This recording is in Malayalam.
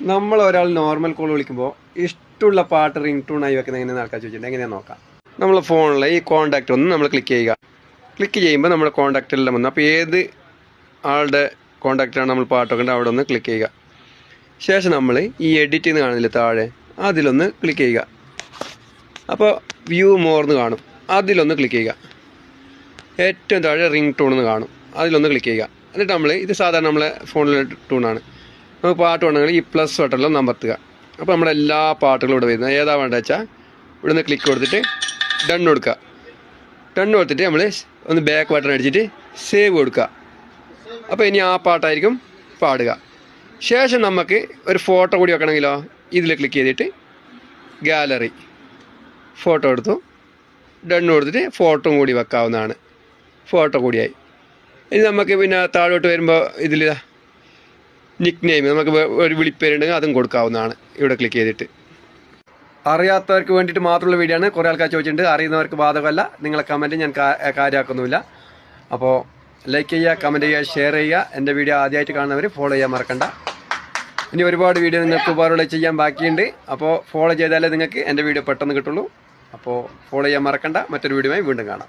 നമ്മൾ ഒരാൾ നോർമൽ കോൾ വിളിക്കുമ്പോൾ ഇഷ്ടമുള്ള പാട്ട് റിംഗ് ടൂണായി വെക്കുന്നത് എങ്ങനെയാണ് ആൾക്കാർ ചോദിച്ചിട്ടുണ്ട്. എങ്ങനെയാണെന്ന് നോക്കാം. നമ്മൾ ഫോണിലെ ഈ കോൺടാക്റ്റ് ഒന്ന് നമ്മൾ ക്ലിക്ക് ചെയ്യുക. ക്ലിക്ക് ചെയ്യുമ്പോൾ നമ്മുടെ കോൺടാക്റ്റെല്ലാം വന്നു. അപ്പോൾ ഏത് ആളുടെ കോൺടാക്റ്റാണ് നമ്മൾ പാട്ട് വെക്കേണ്ടത് അവിടെ ഒന്ന് ക്ലിക്ക് ചെയ്യുക. ശേഷം നമ്മൾ ഈ എഡിറ്റ് എന്ന് കാണുന്നില്ല താഴെ, അതിലൊന്ന് ക്ലിക്ക് ചെയ്യുക. അപ്പോൾ വ്യൂ മോർന്ന് കാണും, അതിലൊന്ന് ക്ലിക്ക് ചെയ്യുക. ഏറ്റവും താഴെ റിംഗ് ടൂൺ എന്ന് കാണും, അതിലൊന്ന് ക്ലിക്ക് ചെയ്യുക. എന്നിട്ട് നമ്മൾ ഇത് സാധാരണ നമ്മളെ ഫോണിലെ ടൂണാണ്. നമുക്ക് പാട്ട് വേണമെങ്കിൽ ഈ പ്ലസ് ബട്ടണിലും അമർത്തുക. അപ്പോൾ നമ്മുടെ എല്ലാ പാട്ടുകളും ഇവിടെ വരുന്നത്. ഏതാ വേണ്ടത് വെച്ചാൽ ഇവിടെ നിന്ന് ക്ലിക്ക് കൊടുത്തിട്ട് ഡൺ കൊടുക്കുക. ഡൺ കൊടുത്തിട്ട് നമ്മൾ ഒന്ന് ബാക്ക് ബട്ടൺ അടിച്ചിട്ട് സേവ് കൊടുക്കുക. അപ്പോൾ ഇനി ആ പാട്ടായിരിക്കും പാടുക. ശേഷം നമുക്ക് ഒരു ഫോട്ടോ കൂടി വെക്കണമെങ്കിലോ ഇതിൽ ക്ലിക്ക് ചെയ്തിട്ട് ഗാലറി ഫോട്ടോ എടുത്തു ഡൺ കൊടുത്തിട്ട് ഫോട്ടോ കൂടി വെക്കാവുന്നതാണ്. ഫോട്ടോ കൂടിയായി. ഇനി നമുക്ക് പിന്നെ താഴോട്ട് വരുമ്പോൾ ഇതിൽ നിക്ക് നെയിം നമുക്ക് ഒരു വിളിപ്പേരുണ്ടെങ്കിൽ അതും കൊടുക്കാവുന്നതാണ് ഇവിടെ ക്ലിക്ക് ചെയ്തിട്ട്. അറിയാത്തവർക്ക് വേണ്ടിയിട്ട് മാത്രമുള്ള വീഡിയോ ആണ്. കുറേ ആൾക്കാർ ചോദിച്ചിട്ടുണ്ട്. അറിയുന്നവർക്ക് ബാധകമല്ല. നിങ്ങളെ കമൻറ്റ് ഞാൻ കാര്യമാക്കുന്നുമില്ല. അപ്പോൾ ലൈക്ക് ചെയ്യുക, കമൻറ്റ് ചെയ്യുക, ഷെയർ ചെയ്യുക. എൻ്റെ വീഡിയോ ആദ്യമായിട്ട് കാണുന്നവർ ഫോളോ ചെയ്യാൻ മറക്കണ്ട. ഇനി ഒരുപാട് വീഡിയോ നിങ്ങൾക്ക് ഉപകാരമുള്ള ചെയ്യാൻ ബാക്കിയുണ്ട്. അപ്പോൾ ഫോളോ ചെയ്താലേ നിങ്ങൾക്ക് എൻ്റെ വീഡിയോ പെട്ടെന്ന് കിട്ടുള്ളൂ. അപ്പോൾ ഫോളോ ചെയ്യാൻ മറക്കണ്ട. മറ്റൊരു വീഡിയോയുമായി വീണ്ടും കാണാം.